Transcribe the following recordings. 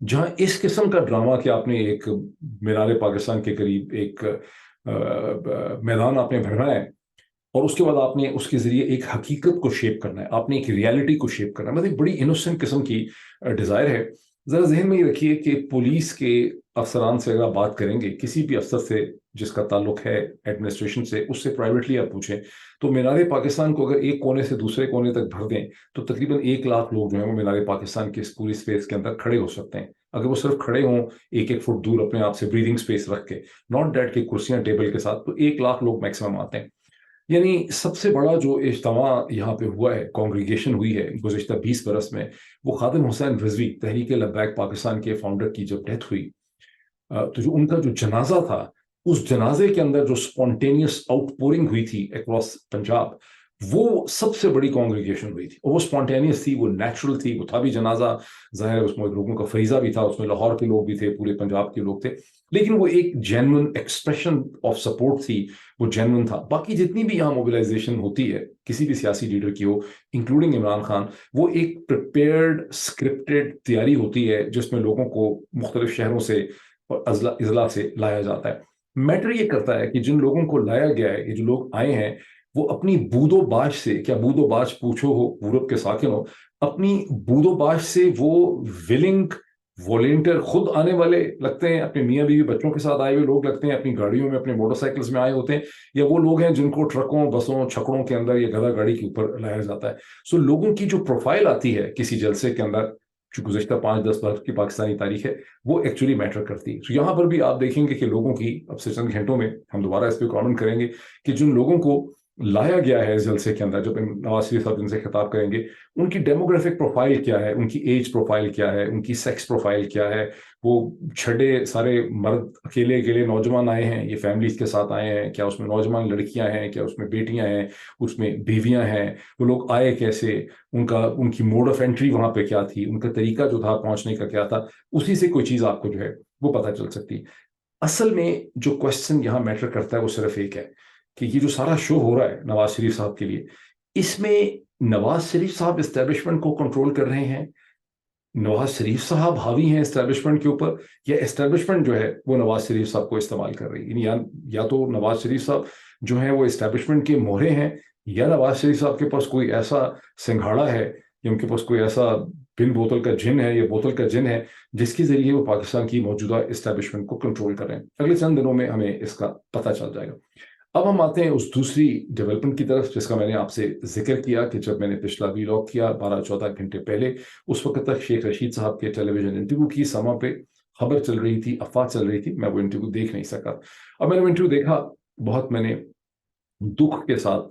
جہاں اس قسم کا ڈرامہ کہ آپ نے ایک مینار پاکستان کے قریب ایک میدان آپ نے بھرنا ہے اور اس کے بعد آپ نے اس کے ذریعے ایک حقیقت کو شیپ کرنا ہے، آپ نے ایک ریالٹی کو شیپ کرنا ہے، مطلب ایک بڑی انوسنٹ قسم کی ڈیزائر ہے۔ ذرا ذہن میں یہ رکھیے کہ پولیس کے افسران سے اگر آپ بات کریں گے، کسی بھی افسر سے جس کا تعلق ہے ایڈمنسٹریشن سے، اس سے پرائیویٹلی آپ پوچھیں تو مینار پاکستان کو اگر ایک کونے سے دوسرے کونے تک بھر دیں تو تقریباً 1 لاکھ لوگ جو ہیں وہ مینار پاکستان کے اس پوری اسپیس کے اندر کھڑے ہو سکتے ہیں، اگر وہ صرف کھڑے ہوں 1 1 فٹ دور اپنے آپ سے بریدنگ اسپیس رکھ کے، ناٹ دیٹ کہ کرسیاں ٹیبل کے ساتھ، تو 1 لاکھ لوگ میکسیمم آتے ہیں۔ یعنی سب سے بڑا جو اجتماع یہاں پہ ہوا ہے، کانگریگیشن ہوئی ہے گزشتہ 20 برس میں، وہ خادم حسین رضوی تحریک لبیک پاکستان کے فاؤنڈر کی جب ڈیتھ ہوئی تو جو ان کا جو جنازہ تھا، اس جنازے کے اندر جو سپونٹینیس آؤٹ پورنگ ہوئی تھی اکراس پنجاب، وہ سب سے بڑی کانگریگیشن ہوئی تھی، اور وہ سپونٹینیس تھی، وہ نیچرل تھی، وہ تھا بھی جنازہ، ظاہر ہے اس میں لوگوں کا فریضہ بھی تھا، اس میں لاہور کے لوگ بھی تھے، پورے پنجاب کے لوگ تھے، لیکن وہ ایک جینون ایکسپریشن آف سپورٹ تھی، وہ جینون تھا۔ باقی جتنی بھی یہاں موبلائزیشن ہوتی ہے کسی بھی سیاسی لیڈر کی ہو انکلوڈنگ عمران خان، وہ ایک پریپیئرڈ اسکرپٹڈ تیاری ہوتی ہے جس میں لوگوں کو مختلف شہروں سے اور اضلاع سے لایا جاتا ہے۔ میٹر یہ کرتا ہے کہ جن لوگوں کو لایا گیا ہے، یہ جو لوگ آئے ہیں، وہ اپنی بود و باش سے، کیا بود و باش پوچھو ہو پورب کے ساکن ہو، اپنی بود و باش سے وہ ولنگ والنٹیئر خود آنے والے لگتے ہیں، اپنے میاں بیوی بچوں کے ساتھ آئے ہوئے لوگ لگتے ہیں، اپنی گاڑیوں میں اپنے موٹر سائیکلز میں آئے ہوتے ہیں، یا وہ لوگ ہیں جن کو ٹرکوں بسوں چھکڑوں کے اندر یا گدھا گاڑی کے اوپر لایا جاتا ہے۔ سو لوگوں کی جو پروفائل آتی ہے کسی جلسے کے اندر جو گزشتہ 5 10 برس کی پاکستانی تاریخ ہے، وہ ایکچولی میٹر کرتی ہے۔ یہاں پر بھی آپ دیکھیں گے کہ لوگوں کی اب سے چند گھنٹوں میں ہم دوبارہ اس پہ کامنٹ کریں گے کہ جن لوگوں کو لایا گیا ہے اس جلسے کے اندر، جب نواز شریف صاحب ان سے خطاب کریں گے، ان کی ڈیموگرافک پروفائل کیا ہے، ان کی ایج پروفائل کیا ہے، ان کی سیکس پروفائل کیا ہے، وہ چھڑے سارے مرد اکیلے اکیلے نوجوان آئے ہیں، یہ فیملیز کے ساتھ آئے ہیں، کیا اس میں نوجوان لڑکیاں ہیں، کیا اس میں بیٹیاں ہیں، اس میں بیویاں ہیں، وہ لوگ آئے کیسے، ان کی موڈ آف انٹری وہاں پہ کیا تھی، ان کا طریقہ جو تھا پہنچنے کا کیا تھا، اسی سے کوئی چیز آپ کو جو ہے وہ پتہ چل سکتی۔ اصل میں جو کوشچن یہاں میٹر کرتا ہے وہ صرف ایک ہے کہ یہ جو سارا شو ہو رہا ہے نواز شریف صاحب کے لیے، اس میں نواز شریف صاحب اسٹیبلشمنٹ کو کنٹرول کر رہے ہیں، نواز شریف صاحب حاوی ہیں اسٹیبلشمنٹ کے اوپر، یا اسٹیبلشمنٹ جو ہے وہ نواز شریف صاحب کو استعمال کر رہی ہے؟ یعنی یا تو نواز شریف صاحب جو ہیں وہ اسٹیبلشمنٹ کے مہرے ہیں، یا نواز شریف صاحب کے پاس کوئی ایسا سنگھاڑا ہے، یا ان کے پاس کوئی ایسا بن بوتل کا جن ہے یا بوتل کا جن ہے جس کے ذریعے وہ پاکستان کی موجودہ اسٹیبلشمنٹ کو کنٹرول کر رہے ہیں۔ اگلے چند دنوں میں ہمیں اس کا پتہ چل جائے گا۔ اب ہم آتے ہیں اس دوسری ڈیولپمنٹ کی طرف جس کا میں نے آپ سے ذکر کیا کہ جب میں نے پچھلا ویلاگ کیا 12 14 گھنٹے پہلے، اس وقت تک شیخ رشید صاحب کے ٹیلی ویژن انٹرویو کی سما پہ خبر چل رہی تھی، افواہ چل رہی تھی، میں وہ انٹرویو دیکھ نہیں سکا۔ اب میں نے وہ انٹرویو دیکھا، بہت میں نے دکھ کے ساتھ،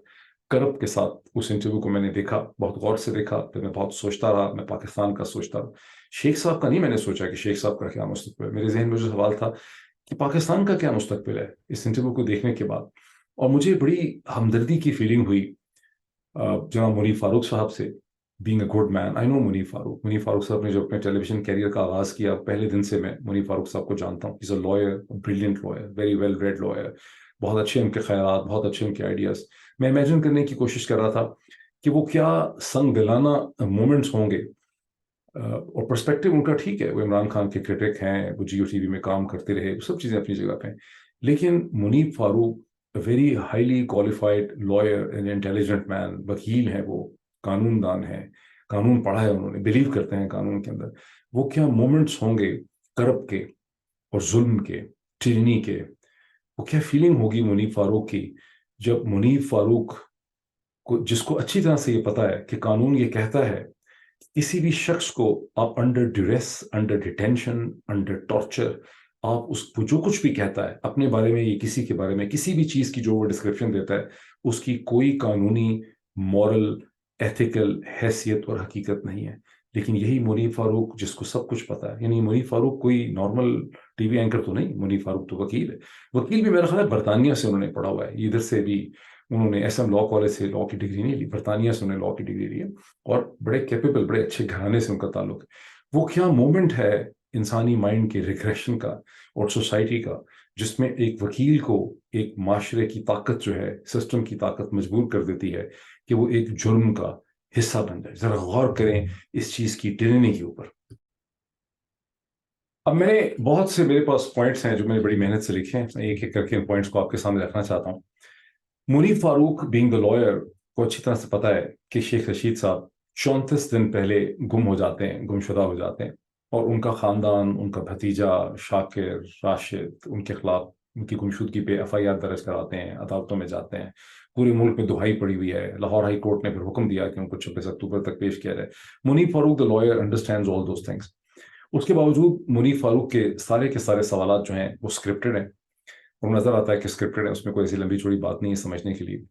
کرب کے ساتھ اس انٹرویو کو میں نے دیکھا، بہت غور سے دیکھا، پھر میں بہت سوچتا رہا، میں پاکستان کا سوچتا رہا۔ شیخ صاحب کا نہیں میں نے سوچا کہ شیخ صاحب کا کیا مستقبل ہے، میرے ذہن میں جو سوال تھا کہ پاکستان کا کیا مستقبل ہے اس انٹرویو کو دیکھنے کے بعد۔ اور مجھے بڑی ہمدردی کی فیلنگ ہوئی جناب منیف فاروق صاحب سے، بینگ اے گڈ مین۔ آئی نو منیف فاروق صاحب نے جو اپنے ٹیلی ویژن کیریئر کا آغاز کیا، پہلے دن سے میں منیف فاروق صاحب کو جانتا ہوں۔ Is a lawyer, brilliant lawyer, very well read lawyer, بہت اچھے ان کے خیالات، بہت اچھے ان کے آئیڈیاز۔ میں امیجن کرنے کی کوشش کر رہا تھا کہ وہ کیا سنگ دلانہ مومنٹس ہوں گے، اور پرسپیکٹو ان کا ٹھیک ہے، وہ عمران خان کے کرٹک ہیں، وہ جیو ٹی وی میں کام کرتے رہے، وہ سب چیزیں اپنی جگہ پہ ہیں، لیکن Muneeb Farooq very highly qualified lawyer, intelligent man, وکیل ہیں، وہ قانون دان ہیں، قانون پڑھا ہے انہوں نے، بلیو کرتے ہیں قانون کے اندر۔ وہ کیا مومنٹس ہوں گے کرب کے اور ظلم کے، ٹرینی کے، وہ کیا فیلنگ ہوگی منیب فاروق کی جب منیب فاروق کو، جس کو اچھی طرح سے یہ پتا ہے کہ قانون یہ کہتا ہے کسی بھی شخص کو آپ under duress, under detention, under torture, آپ اس کو جو کچھ بھی کہتا ہے اپنے بارے میں یا کسی کے بارے میں، کسی بھی چیز کی جو وہ ڈسکرپشن دیتا ہے، اس کی کوئی قانونی، مورل، ایتھیکل حیثیت اور حقیقت نہیں ہے۔ لیکن یہی منیب فاروق جس کو سب کچھ پتا ہے، یعنی منیب فاروق کوئی نارمل ٹی وی اینکر تو نہیں، منیب فاروق تو وکیل ہے۔ وکیل بھی میرا خیال ہے برطانیہ سے انہوں نے پڑھا ہوا ہے، ادھر سے بھی انہوں نے ایس ایم لا کالج سے لا کی ڈگری نہیں لی، برطانیہ سے انہوں نے لا کی ڈگری لی ہے، اور بڑے کیپیبل، بڑے اچھے گھرانے سے ان کا تعلق ہے۔ وہ کیا مومنٹ ہے انسانی مائنڈ کے ریگریشن کا اور سوسائٹی کا، جس میں ایک وکیل کو ایک معاشرے کی طاقت جو ہے، سسٹم کی طاقت مجبور کر دیتی ہے کہ وہ ایک جرم کا حصہ بن جائے۔ ذرا غور کریں اس چیز کی ٹریننگ کے اوپر۔ اب میں نے بہت سے میرے پاس پوائنٹس ہیں جو میں نے بڑی محنت سے لکھے ہیں، میں ایک ایک کر کے ان پوائنٹس کو آپ کے سامنے رکھنا چاہتا ہوں. منیب فاروق بینگ دا لائر کو اچھی طرح سے پتا ہے کہ شیخ رشید صاحب 34 دن پہلے گم ہو جاتے ہیں، گمشدہ ہو جاتے ہیں، اور ان کا خاندان، ان کا بھتیجا شاکر راشد ان کے خلاف ان کی گمشدگی پہ FIR درج کراتے ہیں، عدالتوں میں جاتے ہیں. پورے ملک میں دہائی پڑی ہوئی ہے. لاہور ہائی کورٹ نے پھر حکم دیا کہ ان کو 26 اکتوبر تک پیش کیا جائے. Muneeb Farooq the lawyer understands all those things. اس کے باوجود منیب فاروق کے سارے سوالات جو ہیں وہ اسکرپٹڈ ہیں، اور نظر آتا ہے کہ اسکرپٹڈ ہے، اس میں کوئی ایسی لمبی چوڑی بات نہیں ہے سمجھنے کے لیے.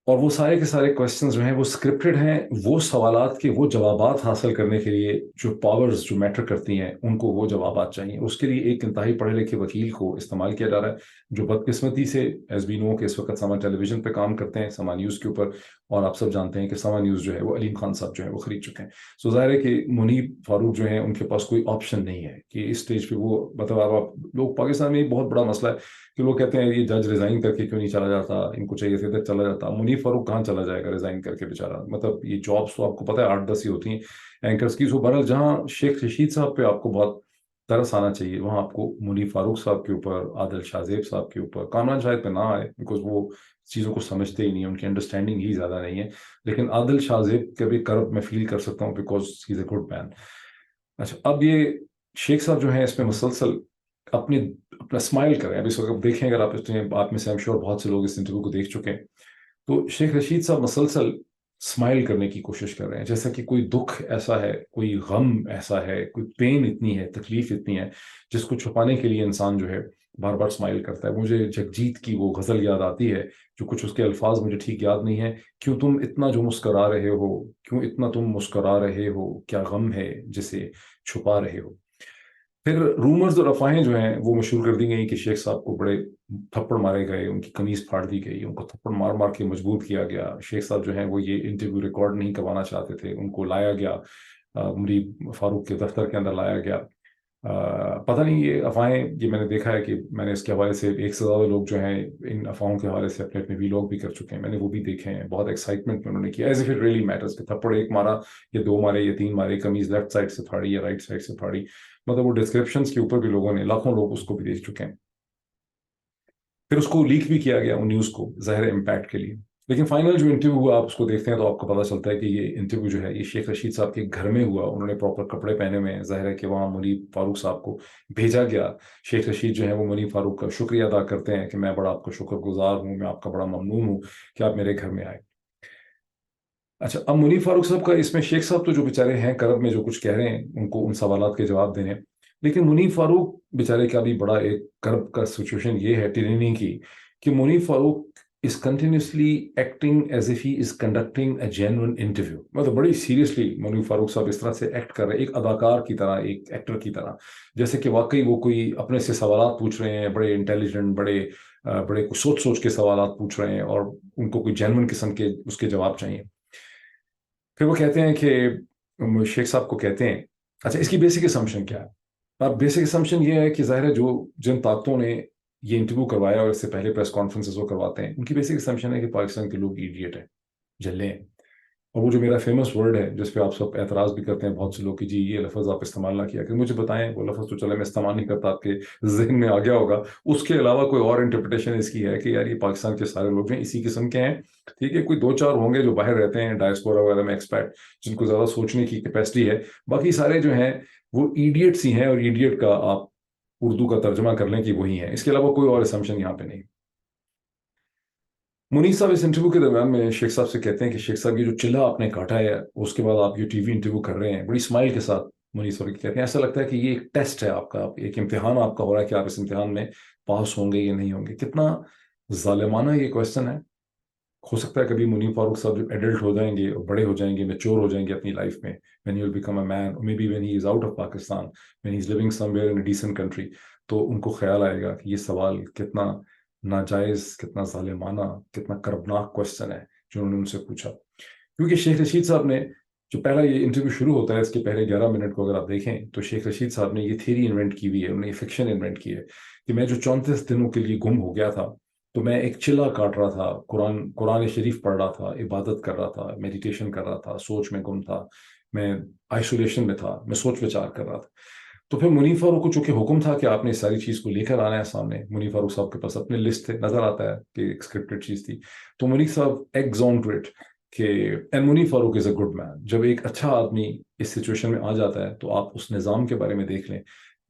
اور وہ سارے کے سارے کوشچنز جو ہیں وہ اسکرپٹڈ ہیں. وہ سوالات کے وہ جوابات حاصل کرنے کے لیے جو پاورز جو میٹر کرتی ہیں ان کو وہ جوابات چاہیے. اس کے لیے ایک انتہائی پڑھے لکھے وکیل کو استعمال کیا جا رہا ہے، جو بدقسمتی سے ایز وی نو کہ اس وقت سما ٹیلی ویژن پہ کام کرتے ہیں، سما نیوز کے اوپر. اور آپ سب جانتے ہیں کہ سما نیوز جو ہے وہ علیم خان صاحب جو ہے وہ خرید چکے ہیں. سو ظاہر ہے کہ منیب فاروق جو ہیں ان کے پاس کوئی آپشن نہیں ہے کہ اس اسٹیج پہ وہ مطلب آپ لوگ پاکستان میں ایک بہت بڑا مسئلہ ہے کہ لوگ کہتے ہیں یہ جج ریزائن کر کے کیوں نہیں چلا جاتا، ان کو چاہیے تھا چلا جاتا. منیب فاروق کہاں چلا جائے گا ریزائن کر کے بیچارہ؟ مطلب یہ جابس تو آپ کو پتا ہے 8-10 ہی ہوتی ہیں اینکرز کی. سو بہرحال جہاں شیخ رشید صاحب پہ آپ کو بہت ترس آنا چاہیے، وہاں آپ کو منیب فاروق صاحب کے اوپر، عادل شاہ زیب صاحب کے اوپر، کامران شاہد پہ نہ آئے بیکاز وہ چیزوں کو سمجھتے ہی نہیں، ان کی انڈرسٹینڈنگ ہی زیادہ نہیں ہے. لیکن عادل شاہ زیب کے بھی کرب میں فیل کر سکتا ہوں because he is a good مین. اچھا، اب یہ شیخ صاحب جو ہیں اس میں مسلسل اپنی اپنا اسمائل کریں. اب اس وقت دیکھیں، اگر آپ میں سے شور بہت سے لوگ اس انٹرویو کو دیکھ چکے ہیں، تو شیخ رشید صاحب مسلسل اسمائل کرنے کی کوشش کر رہے ہیں، جیسا کہ کوئی دکھ ایسا ہے، کوئی غم ایسا ہے، کوئی پین اتنی ہے، تکلیف اتنی ہے جس کو چھپانے کے لیے انسان جو ہے بار بار اسمائل کرتا ہے. مجھے جگجیت کی وہ غزل یاد آتی ہے، جو کچھ اس کے الفاظ مجھے ٹھیک یاد نہیں ہے. کیوں تم اتنا جو مسکرا رہے ہو، کیوں اتنا تم مسکرا رہے ہو، کیا غم ہے جسے چھپا رہے ہو. پھر رومرز اور افواہیں جو ہیں وہ مشہور کر دی گئی کہ شیخ صاحب کو بڑے تھپڑ مارے گئے، ان کی قمیض پھاڑ دی گئی، ان کو تھپڑ مار مار کے مجبور کیا گیا. شیخ صاحب جو ہیں وہ یہ انٹرویو ریکارڈ نہیں کروانا چاہتے تھے، ان کو لایا گیا منیب فاروق کے دفتر کے اندر لایا گیا. پتہ نہیں یہ افواہیں، یہ میں نے دیکھا ہے کہ میں نے اس کے حوالے سے ایک سے زیادہ لوگ جو ہیں ان افواہوں کے حوالے سے اپنے ویلاگ بھی کر چکے ہیں، میں نے وہ بھی دیکھے ہیں. بہت ایکسائٹمنٹ میں انہوں نے کیا as if it really matters کہ تھپڑ ایک مارا یا 2 مارے یا 3 مارے، قمیض لیفٹ سائڈ سے پھاڑی یا رائٹ سائڈ سے پھاڑی. مطلب وہ ڈسکرپشنز کے اوپر بھی لوگوں نے، لاکھوں لوگ اس کو بھی دیکھ چکے ہیں. پھر اس کو لیک بھی کیا گیا ان نیوز کو ظاہر امپیکٹ کے لیے. لیکن فائنل جو انٹرویو ہوا آپ اس کو دیکھتے ہیں تو آپ کو پتا چلتا ہے کہ یہ انٹرویو جو ہے یہ شیخ رشید صاحب کے گھر میں ہوا. انہوں نے پراپر کپڑے پہنے ہوئے ہیں، ظاہر ہے کہ وہاں منیب فاروق صاحب کو بھیجا گیا. شیخ رشید جو ہے وہ منیب فاروق کا شکریہ ادا کرتے ہیں کہ میں بڑا آپ کا شکر گزار ہوں، میں آپ کا بڑا ممنون ہوں کہ آپ میرے گھر میں آئے. اچھا، اب منیب فاروق صاحب کا اس میں شیخ صاحب تو جو بیچارے ہیں کرب میں جو کچھ کہہ رہے ہیں ان کو ان سوالات کے جواب دینے، لیکن منیب فاروق بیچارے کا بھی بڑا ایک کرب کا سچویشن یہ ہے ٹریننگ کی کہ منیب فاروق is continuously acting as if he is conducting a genuine interview. مطلب بڑی سیریسلی منیب فاروق صاحب اس طرح سے ایکٹ کر رہے ہیں، ایک اداکار کی طرح، ایک ایکٹر کی طرح، جیسے کہ واقعی وہ کوئی اپنے سے سوالات پوچھ رہے ہیں، بڑے انٹیلیجنٹ، بڑے کچھ سوچ سوچ کے سوالات پوچھ رہے ہیں اور ان کو کوئی جینوئن قسم کے اس کے جواب چاہیے. پھر وہ کہتے ہیں کہ شیخ صاحب کو کہتے ہیں، اچھا اس کی بیسک اسمپشن کیا ہے؟ اب بیسک اسمپشن یہ ہے کہ ظاہر ہے جن طاقتوں نے یہ انٹرویو کروایا اور اس سے پہلے پریس کانفرنسز وہ کرواتے ہیں، ان کی بیسک اسمپشن ہے کہ پاکستان کے لوگ ایڈیٹ ہیں، جھلے ہیں. اور وہ جو میرا فیمس ورڈ ہے جس پہ آپ سب اعتراض بھی کرتے ہیں بہت سے لوگ کہ جی یہ لفظ آپ استعمال نہ کیا کہ مجھے بتائیں. وہ لفظ تو چلے میں استعمال نہیں کرتا، آپ کے ذہن میں آ گیا ہوگا، اس کے علاوہ کوئی اور انٹرپریٹیشن اس کی ہے کہ یار یہ پاکستان کے سارے لوگ ہیں اسی قسم کے ہیں. ٹھیک ہے، کوئی 2-4 ہوں گے جو باہر رہتے ہیں ڈائسپورا وغیرہ میں ایکسپیٹ، جن کو زیادہ سوچنے کی کیپیسٹی ہے. باقی سارے جو ہیں وہ ایڈیٹس ہی ہیں، اور ایڈیٹ کا آپ اردو کا ترجمہ کر لیں کہ وہی ہیں، اس کے علاوہ کوئی اور اسمپشن یہاں پہ نہیں. منیب صاحب اس انٹرویو کے درمیان میں شیخ صاحب سے کہتے ہیں کہ شیخ صاحب یہ جو چلہ آپ نے کاٹا ہے اس کے بعد آپ یہ TV انٹرویو کر رہے ہیں، بڑی اسمائل کے ساتھ منیب صاحب کہتے ہیں ایسا لگتا ہے کہ یہ ایک ٹیسٹ ہے آپ کا، ایک امتحان آپ کا ہو رہا ہے کہ آپ اس امتحان میں پاس ہوں گے یا نہیں ہوں گے. کتنا ظالمانہ یہ کوشچن ہے. ہو سکتا ہے کبھی منیب فاروق صاحب جب ایڈلٹ ہو جائیں گے اور بڑے ہو جائیں گے، میچور ہو جائیں گے اپنی لائف میں، when he will become a man or maybe when he is out of Pakistan, when he is living somewhere in a decent country، تو ان کو خیال آئے گا کہ یہ سوال کتنا ناجائز، کتنا ظالمانہ، کتنا کربناک کوشچن ہے جو انہوں نے ان سے پوچھا. کیونکہ شیخ رشید صاحب نے جو پہلا یہ انٹرویو شروع ہوتا ہے اس کے پہلے 11 منٹ کو اگر آپ دیکھیں تو شیخ رشید صاحب نے یہ تھیری انوینٹ کی ہوئی ہے، انہوں نے یہ فکشن انوینٹ کی ہے کہ میں جو 34 دنوں کے لیے گم ہو گیا تھا تو میں ایک چلہ کاٹ رہا تھا، قرآن شریف پڑھ رہا تھا، عبادت کر رہا تھا، میڈیٹیشن کر رہا تھا، سوچ میں گم تھا، میں آئسولیشن میں تھا، میں سوچ وچار کر رہا تھا. تو پھر منیب فاروق کو چونکہ حکم تھا کہ آپ نے اس ساری چیز کو لے کر آنا ہے سامنے، منیب فاروق صاحب کے پاس اپنے لسٹ تھے، نظر آتا ہے کہ ایک اسکرپٹڈ چیز تھی، تو منیب صاحب ایگز آن ٹو اٹ کہ and Muneeb Farooq is a good man. جب ایک اچھا آدمی اس سچویشن میں آ جاتا ہے تو آپ اس نظام کے بارے میں دیکھ لیں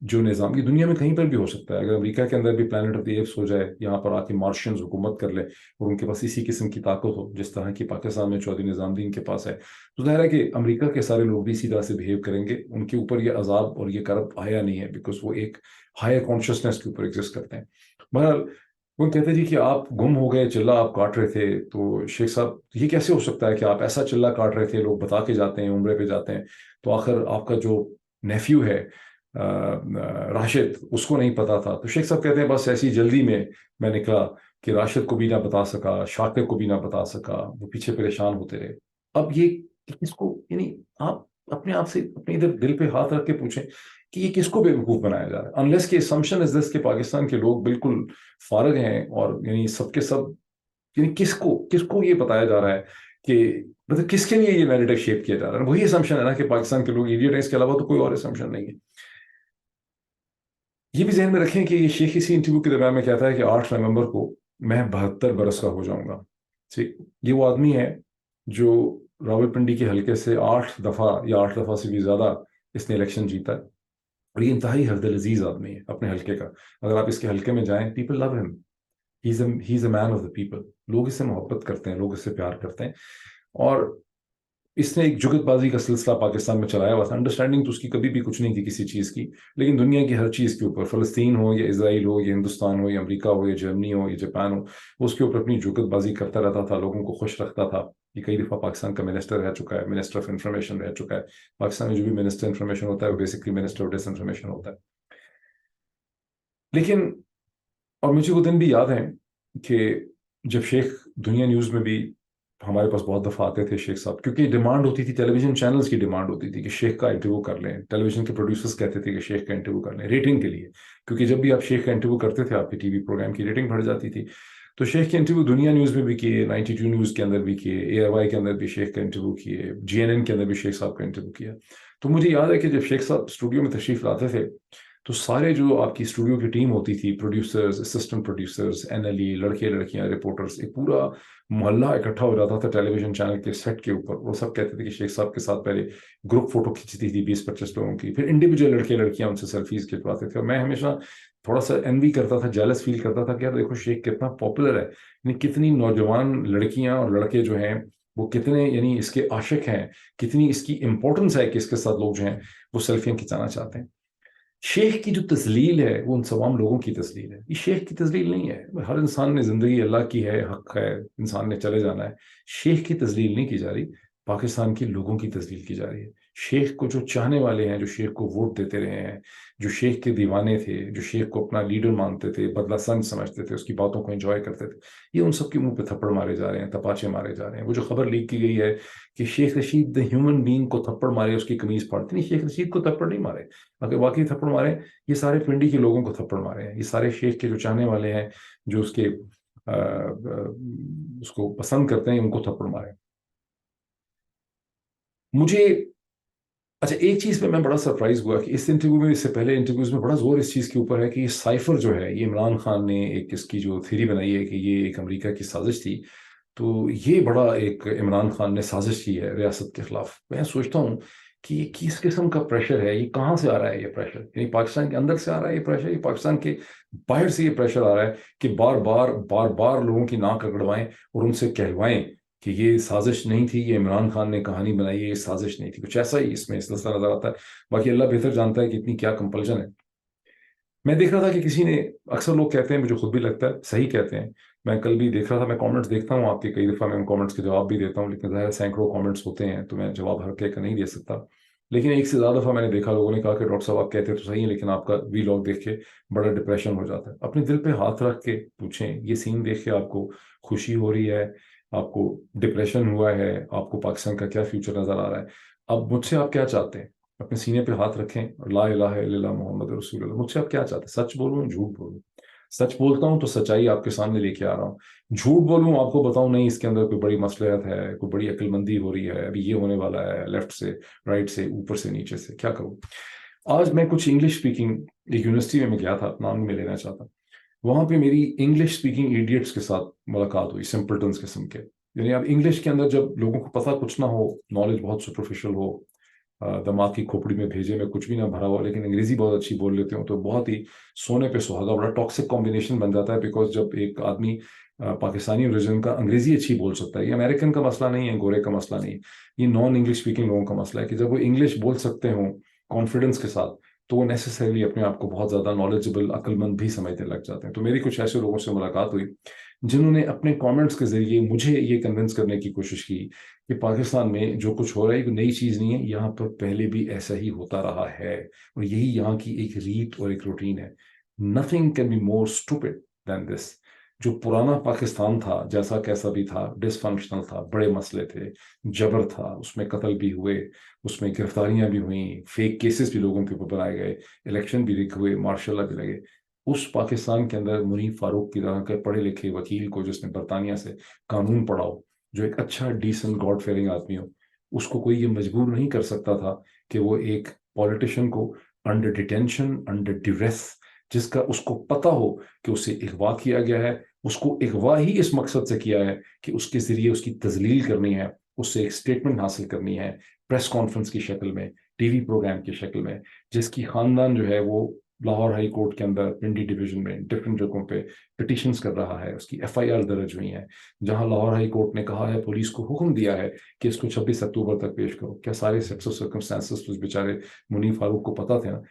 جو نظام کی دنیا میں کہیں پر بھی ہو سکتا ہے. اگر امریکہ کے اندر بھی پلانٹ آف دی ایپس ہو جائے، یہاں پر آ کے مارشینز حکومت کر لے اور ان کے پاس اسی قسم کی طاقت ہو جس طرح کی پاکستان میں چودھری نظام الدین کے پاس ہے، تو ظاہر ہے کہ امریکہ کے سارے لوگ بھی اسی طرح سے بہیو کریں گے. ان کے اوپر یہ عذاب اور یہ کرب آیا نہیں ہے بیکاز وہ ایک ہائر کانشیسنیس کے اوپر ایگزسٹ کرتے ہیں. بہرحال وہ کہتے جی کہ آپ گم ہو گئے، چلہ آپ کاٹ رہے تھے. تو شیخ صاحب یہ کیسے ہو سکتا ہے کہ آپ ایسا چلہ کاٹ رہے تھے، لوگ بتا کے جاتے ہیں، عمرے پہ جاتے ہیں، تو آخر آپ کا جو نیفیو ہے راشد، اس کو نہیں پتا تھا. تو شیخ صاحب کہتے ہیں بس ایسی جلدی میں نکلا کہ راشد کو بھی نہ بتا سکا، شاکر کو بھی نہ بتا سکا، وہ پیچھے پریشان ہوتے رہے. اب یہ کس کو، یعنی آپ اپنے آپ سے اپنے ادھر دل پہ ہاتھ رکھ کے پوچھیں کہ یہ کس کو بیوقوف بنایا جا رہا ہے. انلیس کہ اسمپشن از دس کہ پاکستان کے لوگ بالکل فارغ ہیں اور یعنی سب کے سب، یعنی کس کو یہ بتایا جا رہا ہے کہ مطلب کس کے لیے یہ نیریٹو شیپ کیا جا رہا ہے. وہی اسمپشن ہے نا کہ پاکستان کے لوگ ایڈیٹ ہیں، اس کے علاوہ تو کوئی اور اسمپشن نہیں ہے. یہ بھی ذہن میں رکھیں کہ یہ شیخ اسی انٹرویو کے درمیان میں کہتا ہے کہ 8 نومبر کو میں 72 برس کا ہو جاؤں گا. ٹھیک، یہ وہ آدمی ہے جو راولپنڈی کے حلقے سے 8 دفعہ یا 8 دفعہ سے بھی زیادہ اس نے الیکشن جیتا ہے، اور یہ انتہائی حرد العزیز آدمی ہے اپنے حلقے کا. اگر آپ اس کے حلقے میں جائیں، پیپل لو ہم، ہی از اے مین آف دا پیپل. لوگ اس سے محبت کرتے ہیں، لوگ اس سے پیار کرتے ہیں. اور اس نے ایک جگت بازی کا سلسلہ پاکستان میں چلایا ہوا تھا. انڈرسٹینڈنگ تو اس کی کبھی بھی کچھ نہیں تھی کسی چیز کی، لیکن دنیا کی ہر چیز کے اوپر، فلسطین ہو یا اسرائیل ہو یا ہندوستان ہو یا امریکہ ہو یا جرمنی ہو یا جاپان ہو، وہ اس کے اوپر اپنی جگت بازی کرتا رہتا تھا، لوگوں کو خوش رکھتا تھا. یہ کئی دفعہ پاکستان کا منسٹر رہ چکا ہے، منسٹر آف انفارمیشن رہ چکا ہے. پاکستان میں جو بھی منسٹر انفارمیشن ہوتا ہے وہ basically minister of disinformation ہوتا ہے. لیکن اور مجھے وہ دن بھی یاد ہے کہ جب شیخ دنیا نیوز میں بھی ہمارے پاس بہت دفعہ آتے تھے شیخ صاحب، کیونکہ ڈیمانڈ ہوتی تھی، ٹیلی ویژن چینلز کی ڈیمانڈ ہوتی تھی کہ شیخ کا انٹرویو کر لیں. ٹیلی ویژن کے پروڈیوسرز کہتے تھے کہ شیخ کا انٹرویو کر لیں ریٹنگ کے لیے، کیونکہ جب بھی آپ شیخ کا انٹرویو کرتے تھے آپ کے ٹی وی پروگرام کی ریٹنگ بڑھ جاتی تھی. تو شیخ کے انٹرویو دنیا نیوز میں بھی کیے، 92 نیوز کے اندر بھی کیے، اے آر وائی کے اندر بھی شیخ کا انٹرویو کیے، جی این این کے اندر بھی شیخ صاحب کا انٹرویو کیا. تو مجھے یاد ہے کہ جب شیخ صاحب اسٹوڈیو میں تشریف لاتے تھے تو سارے جو آپ کی اسٹوڈیو کی ٹیم ہوتی تھی، producers, assistant producers, N L E, لڑکے لڑکیاں، رپورٹرز، ایک پورا محلہ اکٹھا ہو جاتا تھا ٹیلی ویژن چینل کے سیٹ کے اوپر. وہ سب کہتے تھے کہ شیخ صاحب کے ساتھ پہلے گروپ فوٹو کھینچتی تھی 20-25 لوگوں کی، پھر انڈیویجول لڑکے لڑکیاں ان سے سیلفیز کھنچواتے تھے. اور میں ہمیشہ تھوڑا سا انوی کرتا تھا، جیلس فیل کرتا تھا کہ یار دیکھو شیخ کتنا پاپولر ہے، یعنی کتنی نوجوان لڑکیاں اور لڑکے جو ہیں وہ کتنے یعنی اس کے عاشق ہیں، کتنی اس کی امپورٹنس ہے کہ اس کے ساتھ لوگ جو ہیں وہ سیلفیاں کھنچانا چاہتے ہیں. شیخ کی جو تذلیل ہے وہ ان تمام لوگوں کی تذلیل ہے، یہ شیخ کی تذلیل نہیں ہے. ہر انسان نے، زندگی اللہ کی ہے، حق ہے، انسان نے چلے جانا ہے. شیخ کی تذلیل نہیں کی جا رہی، پاکستان کے لوگوں کی تذلیل کی جا رہی ہے. شیخ کو جو چاہنے والے ہیں، جو شیخ کو ووٹ دیتے رہے ہیں، جو شیخ کے دیوانے تھے، جو شیخ کو اپنا لیڈر مانتے تھے، بدلہ سنج سمجھتے تھے، اس کی باتوں کو انجوائے کرتے تھے، یہ ان سب کے منہ پہ تھپڑ مارے جا رہے ہیں، تپاچے مارے جا رہے ہیں. وہ جو خبر لیک کی گئی ہے کہ Sheikh Rashid the human being کو تھپڑ مارے، اس کی قمیض پھاڑتے، نہیں، شیخ رشید کو تھپڑ نہیں مارے. اگر واقعی تھپڑ مارے، یہ سارے پنڈی کے لوگوں کو تھپڑ مارے ہیں، یہ سارے شیخ کے جو چاہنے والے ہیں، جو اس کو پسند کرتے ہیں، ان کو تھپڑ مارے. مجھے اچھا ایک چیز پہ میں بڑا سرپرائز ہوا کہ اس انٹرویو میں، اس سے پہلے انٹرویوز میں بڑا زور اس چیز کے اوپر ہے کہ یہ سائفر جو ہے، یہ عمران خان نے ایک اس کی جو تھیری بنائی ہے کہ یہ ایک امریکہ کی سازش تھی. تو یہ بڑا ایک عمران خان نے سازش کی ہے ریاست کے خلاف. میں سوچتا ہوں کہ یہ کس قسم کا پریشر ہے، یہ کہاں سے آ رہا ہے یہ پریشر؟ یعنی پاکستان کے اندر سے آ رہا ہے یہ پریشر، یہ پاکستان کے باہر سے یہ پریشر آ رہا ہے کہ بار بار لوگوں کی ناک رگڑوائیں اور ان سے کہلوائیں کہ یہ سازش نہیں تھی، یہ عمران خان نے کہانی بنائی ہے، یہ سازش نہیں تھی. کچھ ایسا ہی اس میں سلسلہ نظر آتا ہے. باقی اللہ بہتر جانتا ہے کہ اتنی کیا کمپلشن ہے. میں دیکھ رہا تھا کہ کسی نے، اکثر لوگ کہتے ہیں، مجھے خود بھی لگتا ہے صحیح کہتے ہیں، میں کل بھی دیکھ رہا تھا، میں کامنٹس دیکھتا ہوں آپ کے، کئی دفعہ میں ان کامنٹس کے جواب بھی دیتا ہوں، لیکن ظاہر سینکڑوں کامنٹس ہوتے ہیں تو میں جواب ہر کے کا نہیں دے سکتا. لیکن ایک سے زیادہ دفعہ میں نے دیکھا لوگوں نے کہا کہ ڈاکٹر صاحب آپ کہتے تو صحیح ہیں لیکن آپ کا وی لاگ دیکھ کے بڑا ڈپریشن ہو جاتا ہے. اپنے دل پہ ہاتھ رکھ کے پوچھیں، یہ سین دیکھ کے آپ کو خوشی ہو رہی ہے، آپ کو ڈپریشن ہوا ہے، آپ کو پاکستان کا کیا فیوچر نظر آ رہا ہے؟ اب مجھ سے آپ کیا چاہتے ہیں؟ اپنے سینے پہ ہاتھ رکھیں اور لا الہ الا اللہ محمد رسول اللہ. مجھ سے آپ کیا چاہتے ہیں؟ سچ بولوں، جھوٹ بولوں؟ سچ بولتا ہوں تو سچائی آپ کے سامنے لے کے آ رہا ہوں. جھوٹ بولوں آپ کو بتاؤں نہیں اس کے اندر کوئی بڑی مصلحت ہے، کوئی بڑی عقل مندی ہو رہی ہے، ابھی یہ ہونے والا ہے، لیفٹ سے رائٹ سے، اوپر سے نیچے سے، کیا کروں؟ آج میں کچھ انگلش اسپیکنگ ایک یونیورسٹی میں گیا تھا، نام نہیں میں لینا چاہتا، وہاں پہ میری انگلش اسپیکنگ ایڈیٹس کے ساتھ ملاقات ہوئی، سمپلٹنس قسم کے. یعنی اب انگلش کے اندر جب لوگوں کو پتہ کچھ نہ ہو، نالج بہت سپرفیشل ہو، دماغ کی کھوپڑی میں بھیجے میں کچھ بھی نہ بھرا ہوا، لیکن انگریزی بہت اچھی بول لیتے ہوں، تو بہت ہی سونے پہ سہاگا، بڑا ٹاکسک کمبینیشن بن جاتا ہے. بیکاز جب ایک آدمی پاکستانی اوریجن کا انگریزی اچھی بول سکتا ہے، یہ امریکن کا مسئلہ نہیں ہے، گورے کا مسئلہ نہیں ہے، یہ نان انگلش اسپیکنگ لوگوں کا مسئلہ ہے کہ جب وہ انگلش بول سکتے ہوں کانفیڈنس کے ساتھ تو وہ نیسسریلی اپنے آپ کو بہت زیادہ نالجبل، عقل مند بھی سمجھنے لگ جاتے ہیں. تو میری کچھ ایسے لوگوں سے ملاقات ہوئی جنہوں نے اپنے کامنٹس کے ذریعے مجھے یہ کنونس کرنے کی کوشش کی کہ پاکستان میں جو کچھ ہو رہا ہے کوئی نئی چیز نہیں ہے، یہاں پر پہلے بھی ایسا ہی ہوتا رہا ہے اور یہی یہاں کی ایک ریت اور ایک روٹین ہے. Nothing can be more stupid than this. جو پرانا پاکستان تھا، جیسا کیسا بھی تھا، ڈس فنکشنل تھا، بڑے مسئلے تھے، جبر تھا، اس میں قتل بھی ہوئے، اس میں گرفتاریاں بھی ہوئیں، فیک کیسز بھی لوگوں کے اوپر بنائے گئے، الیکشن بھی رک ہوئے، مارشل لا بھی لگے. اس پاکستان کے اندر منیب فاروق کی طرح کے پڑھے لکھے وکیل کو، جس نے برطانیہ سے قانون پڑھا ہو، جو ایک اچھا ڈیسنٹ گاڈ فیئرنگ آدمی ہو، اس کو کوئی یہ مجبور نہیں کر سکتا تھا کہ وہ ایک پولیٹیشین کو انڈر ڈیٹینشن، انڈر ڈیوریس، جس کا اس کو پتا ہو کہ اسے اغوا کیا گیا ہے، اس کو اغوا ہی اس مقصد سے کیا ہے کہ اس کے ذریعے اس کی تذلیل کرنی ہے، اس سے ایک سٹیٹمنٹ حاصل کرنی ہے، پریس کانفرنس کی شکل میں، ٹی وی پروگرام کی شکل میں، جس کی خاندان جو ہے وہ لاہور ہائی کورٹ کے اندر پنڈی ڈویژن میں ڈفرینٹ جگہوں پہ پٹیشنز کر رہا ہے. اس کی ایف آئی آر درج ہوئی ہیں جہاں لاہور ہائی کورٹ نے کہا ہے، پولیس کو حکم دیا ہے کہ اس کو 26 اکتوبر تک پیش کرو. کیا سارے سیٹس آف سرکمسٹانسز اس بیچارے منیب فاروق کو پتا تھے نا؟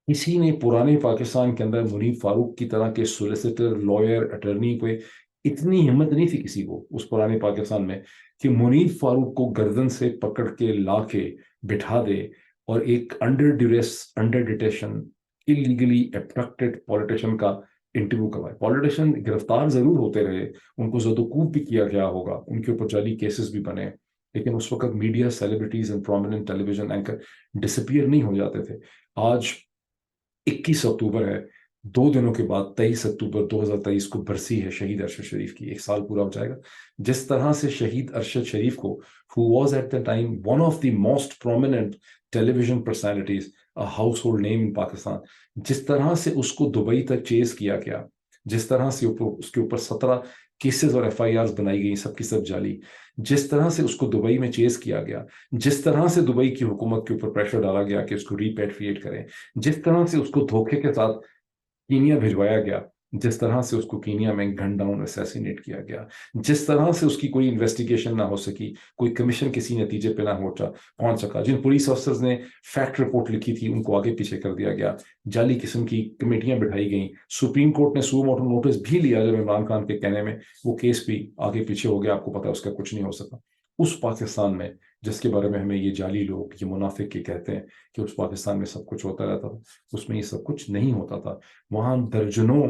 کسی نے پرانے پاکستان کے اندر منیب فاروق کی طرح کے سولیسیٹر، لائر، اٹرنی پہ اتنی ہمت نہیں تھی کسی کو اس پرانے پاکستان میں کہ منیب فاروق کو گردن سے پکڑ کے لا کے بٹھا دے اور ایک under duress, under detention, illegally abducted politician کا انٹرویو کروائے. پولیٹیشن گرفتار ضرور ہوتے رہے، ان کو زد و کوب بھی کیا گیا ہوگا، ان کے اوپر جعلی کیسز بھی بنے، لیکن اس وقت media, celebrities and prominent television anchor disappear نہیں ہو جاتے تھے. آج 21 اکتوبر ہے، 2 دنوں کے بعد 23 اکتوبر 2023 کو برسی ہے شہید ارشد شریف کی، 1 سال پورا ہو جائے گا. جس طرح سے شہید ارشد شریف کو who was at the time one of the most prominent television personalities, a household name in Pakistan, جس طرح سے اس کو دبئی تک چیز کیا گیا، جس طرح سے اس کے اوپر 17 کیسز اور ایف آئی آرز بنائی گئی، سب کی سب جعلی، جس طرح سے اس کو دبئی میں چیز کیا گیا، جس طرح سے دبئی کی حکومت کے اوپر پریشر ڈالا گیا کہ اس کو ریپیٹریٹ کریں، جس طرح سے اس کو دھوکے کے ساتھ کینیا بھجوایا گیا، جس طرح سے اس کو کینیا میں گن ڈاؤن اسیسینیٹ کیا گیا، جس طرح سے اس کی کوئی انویسٹیگیشن نہ ہو سکی، کوئی کمیشن کسی نتیجے پہ نہ پہنچ سکا، جن پولیس افسرز نے فیکٹ رپورٹ لکھی تھی ان کو آگے پیچھے کر دیا گیا، جعلی قسم کی کمیٹیاں بٹھائی گئیں، سپریم کورٹ نے سو موٹو نوٹس بھی لیا جب عمران خان کے کہنے میں وہ کیس بھی آگے پیچھے ہو گیا، آپ کو پتا اس کا کچھ نہیں ہو سکا. اس پاکستان میں جس کے بارے میں ہمیں یہ جعلی لوگ، یہ منافق یہ کہتے ہیں کہ اس پاکستان میں سب کچھ ہوتا رہتا تھا، اس میں یہ سب کچھ نہیں ہوتا تھا. وہاں درجنوں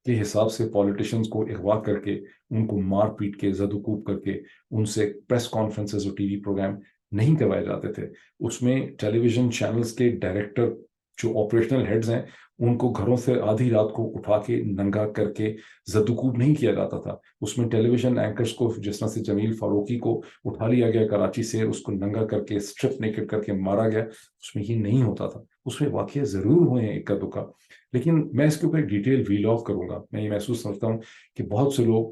کے حساب سے پولیٹیشنز کو اغوا کر کے، ان کو مار پیٹ کے، زد و کوب کر کے، ان سے پریس کانفرنسز اور ٹی وی پروگرام نہیں کروائے جاتے تھے. اس میں ٹیلی ویژن چینلز کے ڈائریکٹر جو آپریشنل ہیڈز ہیں، ان کو گھروں سے آدھی رات کو اٹھا کے ننگا کر کے زد و کوب نہیں کیا جاتا تھا. اس میں ٹیلی ویژن اینکرز کو، جس طرح سے جمیل فاروقی کو اٹھا لیا گیا کراچی سے، اس کو ننگا کر کے اسٹرپ نیکڈ کر کے مارا گیا، اس میں یہ نہیں ہوتا تھا. اس میں واقعہ ضرور ہوئے ہیں اکا دکا، لیکن میں اس کے اوپر ڈیٹیل ویلاگ کروں گا. میں یہ محسوس کرتا ہوں کہ بہت سے لوگ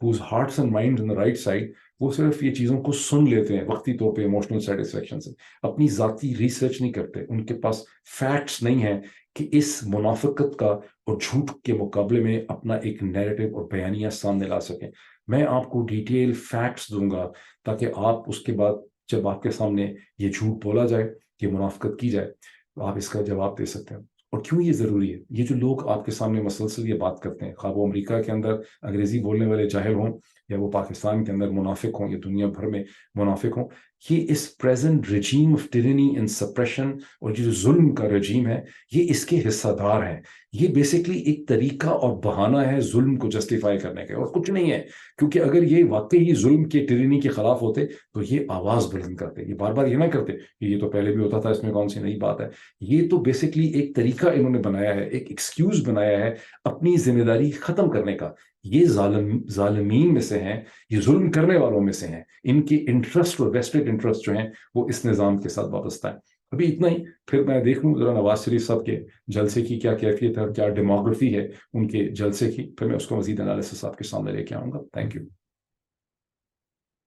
whose hearts and minds on the right side، وہ صرف یہ چیزوں کو سن لیتے ہیں وقتی طور پہ ایموشنل سیٹسفیکشن سے، اپنی ذاتی ریسرچ نہیں کرتے، ان کے پاس فیکٹس نہیں ہیں کہ اس منافقت کا اور جھوٹ کے مقابلے میں اپنا ایک نیریٹو اور بیانیہ سامنے لا سکیں. میں آپ کو ڈیٹیل فیکٹس دوں گا تاکہ آپ اس کے بعد جب آپ کے سامنے یہ جھوٹ بولا جائے، یہ منافقت کی جائے، تو آپ اس کا جواب دے سکتے ہیں. اور کیوں یہ ضروری ہے؟ یہ جو لوگ آپ کے سامنے مسلسل یہ بات کرتے ہیں، خواہ وہ امریکہ کے اندر انگریزی بولنے والے جاہل ہوں، یا وہ پاکستان کے اندر منافق ہوں، یا دنیا بھر میں منافق ہوں، یہ اس present regime of tyranny and suppression, اور یہ جو ظلم کا رجیم ہے، یہ اس کے حصہ دار ہیں. یہ بیسکلی ایک طریقہ اور بہانہ ہے ظلم کو جسٹیفائی کرنے کا، اور کچھ نہیں ہے. کیونکہ اگر یہ واقعی ظلم کے ٹیرنی کے خلاف ہوتے تو یہ آواز بلند کرتے، یہ بار بار یہ نہ کرتے کہ یہ تو پہلے بھی ہوتا تھا، اس میں کون سی نئی بات ہے. یہ تو بیسکلی ایک طریقہ انہوں نے بنایا ہے، ایک ایکسکیوز بنایا ہے اپنی ذمہ داری ختم کرنے کا. یہ ظالمین میں سے ہیں، یہ ظلم کرنے والوں میں سے ہیں، ان کے انٹرسٹ اور ویسٹڈ انٹرسٹ جو ہیں وہ اس نظام کے ساتھ وابستہ ہیں. ابھی اتنا ہی، پھر میں دیکھ لوں ذرا نواز شریف صاحب کے جلسے کی کیا کیفیت ہے، کیا ڈیموگرافی ہے ان کے جلسے کی، پھر میں اس کو مزید انالیسس آپ کے سامنے لے کے آؤں گا. Thank you.